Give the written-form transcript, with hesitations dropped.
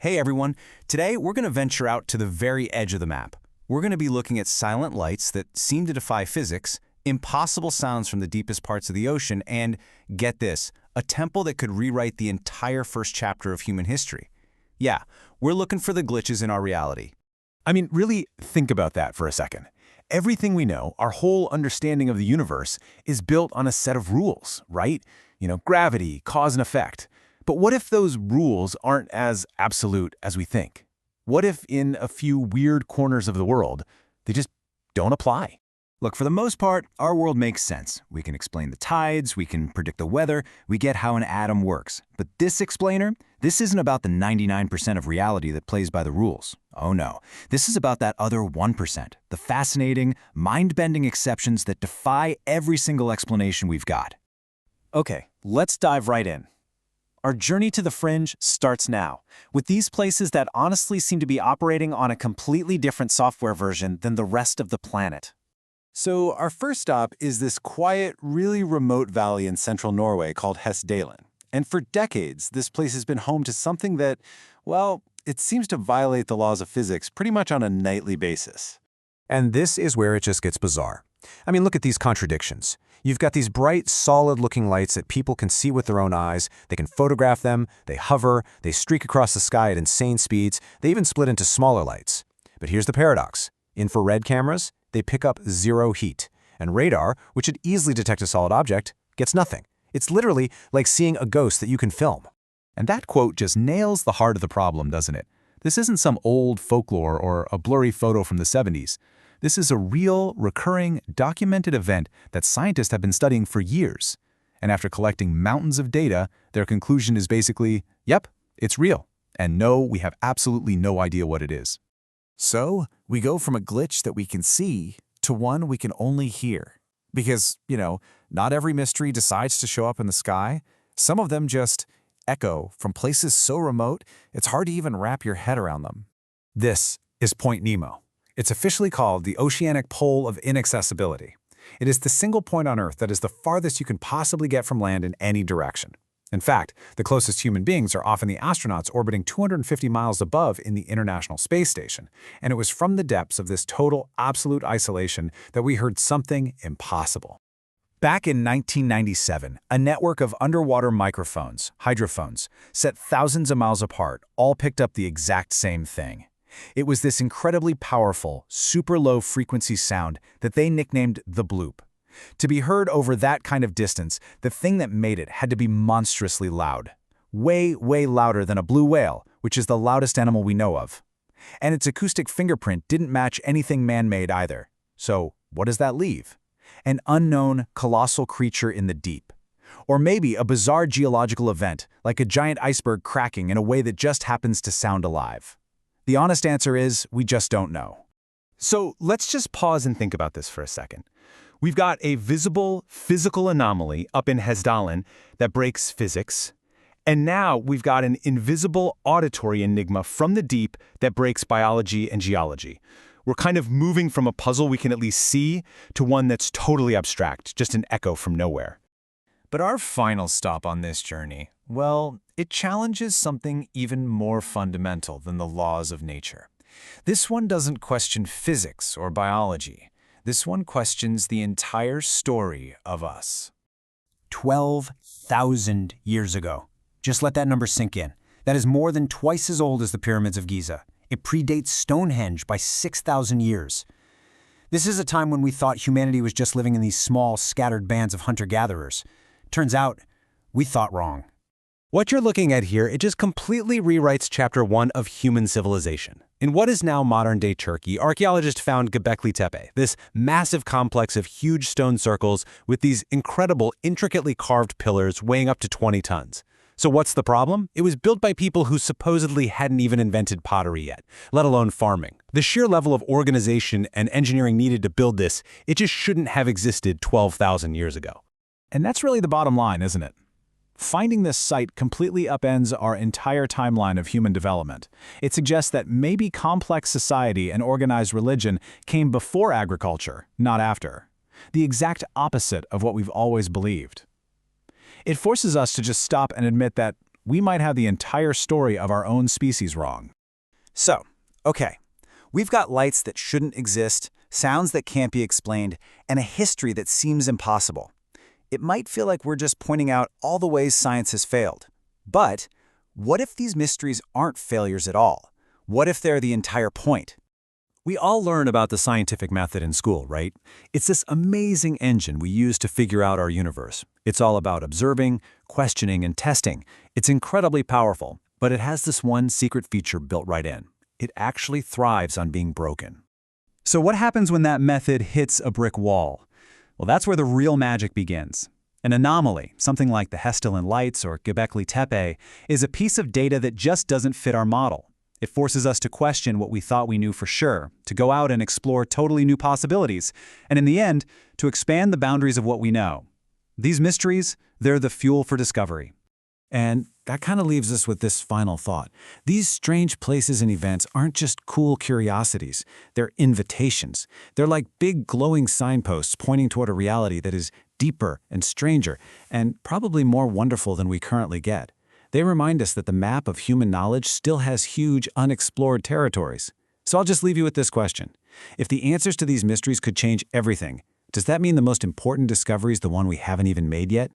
Hey everyone, today we're going to venture out to the very edge of the map. We're going to be looking at silent lights that seem to defy physics, impossible sounds from the deepest parts of the ocean, and, get this, a temple that could rewrite the entire first chapter of human history. Yeah, we're looking for the glitches in our reality. I mean, really think about that for a second. Everything we know, our whole understanding of the universe, is built on a set of rules, right? Gravity, cause and effect. But what if those rules aren't as absolute as we think? What if in a few weird corners of the world, they just don't apply? Look, for the most part, our world makes sense. We can explain the tides, we can predict the weather, we get how an atom works. But this explainer, this isn't about the 99% of reality that plays by the rules. Oh no, this is about that other 1%, the fascinating, mind-bending exceptions that defy every single explanation we've got. Okay, let's dive right in. Our journey to the fringe starts now, with these places that honestly seem to be operating on a completely different software version than the rest of the planet. So our first stop is this quiet, really remote valley in central Norway called Hessdalen. And for decades, this place has been home to something that, well, it seems to violate the laws of physics pretty much on a nightly basis. And this is where it just gets bizarre. I mean, look at these contradictions. You've got these bright, solid-looking lights that people can see with their own eyes. They can photograph them, they hover, they streak across the sky at insane speeds, they even split into smaller lights. But here's the paradox. Infrared cameras, they pick up zero heat. And radar, which would easily detect a solid object, gets nothing. It's literally like seeing a ghost that you can film. And that quote just nails the heart of the problem, doesn't it? This isn't some old folklore or a blurry photo from the 70s. This is a real, recurring, documented event that scientists have been studying for years. And after collecting mountains of data, their conclusion is basically, yep, it's real. And no, we have absolutely no idea what it is. So, we go from a glitch that we can see to one we can only hear. Because, not every mystery decides to show up in the sky. Some of them just echo from places so remote, it's hard to even wrap your head around them. This is Point Nemo. It's officially called the Oceanic Pole of Inaccessibility. It is the single point on Earth that is the farthest you can possibly get from land in any direction. In fact, the closest human beings are often the astronauts orbiting 250 miles above in the International Space Station, and it was from the depths of this total, absolute isolation that we heard something impossible. Back in 1997, a network of underwater microphones, hydrophones, set thousands of miles apart, all picked up the exact same thing. It was this incredibly powerful, super low frequency sound that they nicknamed the bloop. To be heard over that kind of distance, the thing that made it had to be monstrously loud. Way, way louder than a blue whale, which is the loudest animal we know of. And its acoustic fingerprint didn't match anything man-made either. So what does that leave? An unknown, colossal creature in the deep. Or maybe a bizarre geological event, like a giant iceberg cracking in a way that just happens to sound alive. The honest answer is, we just don't know. So let's just pause and think about this for a second. We've got a visible, physical anomaly up in Hessdalen that breaks physics. And now we've got an invisible auditory enigma from the deep that breaks biology and geology. We're kind of moving from a puzzle we can at least see to one that's totally abstract, just an echo from nowhere. But our final stop on this journey, well, it challenges something even more fundamental than the laws of nature. This one doesn't question physics or biology. This one questions the entire story of us. 12,000 years ago. Just let that number sink in. That is more than twice as old as the pyramids of Giza. It predates Stonehenge by 6,000 years. This is a time when we thought humanity was just living in these small, scattered bands of hunter-gatherers. Turns out, we thought wrong. What you're looking at here, it just completely rewrites Chapter 1 of human civilization. In what is now modern-day Turkey, archaeologists found Göbekli Tepe, this massive complex of huge stone circles with these incredible, intricately carved pillars weighing up to 20 tons. So what's the problem? It was built by people who supposedly hadn't even invented pottery yet, let alone farming. The sheer level of organization and engineering needed to build this, it just shouldn't have existed 12,000 years ago. And that's really the bottom line, isn't it? Finding this site completely upends our entire timeline of human development. It suggests that maybe complex society and organized religion came before agriculture, not after. The exact opposite of what we've always believed. It forces us to just stop and admit that we might have the entire story of our own species wrong. So, okay, we've got lights that shouldn't exist, sounds that can't be explained, and a history that seems impossible. It might feel like we're just pointing out all the ways science has failed. But what if these mysteries aren't failures at all? What if they're the entire point? We all learn about the scientific method in school, right? It's this amazing engine we use to figure out our universe. It's all about observing, questioning, and testing. It's incredibly powerful, but it has this one secret feature built right in. It actually thrives on being broken. So what happens when that method hits a brick wall? Well, that's where the real magic begins. An anomaly, something like the Hessdalen Lights or Göbekli Tepe, is a piece of data that just doesn't fit our model. It forces us to question what we thought we knew for sure, to go out and explore totally new possibilities, and in the end, to expand the boundaries of what we know. These mysteries, they're the fuel for discovery. And that kind of leaves us with this final thought. These strange places and events aren't just cool curiosities. They're invitations. They're like big glowing signposts pointing toward a reality that is deeper and stranger, and probably more wonderful than we currently get. They remind us that the map of human knowledge still has huge unexplored territories. So I'll just leave you with this question. If the answers to these mysteries could change everything, does that mean the most important discovery is the one we haven't even made yet?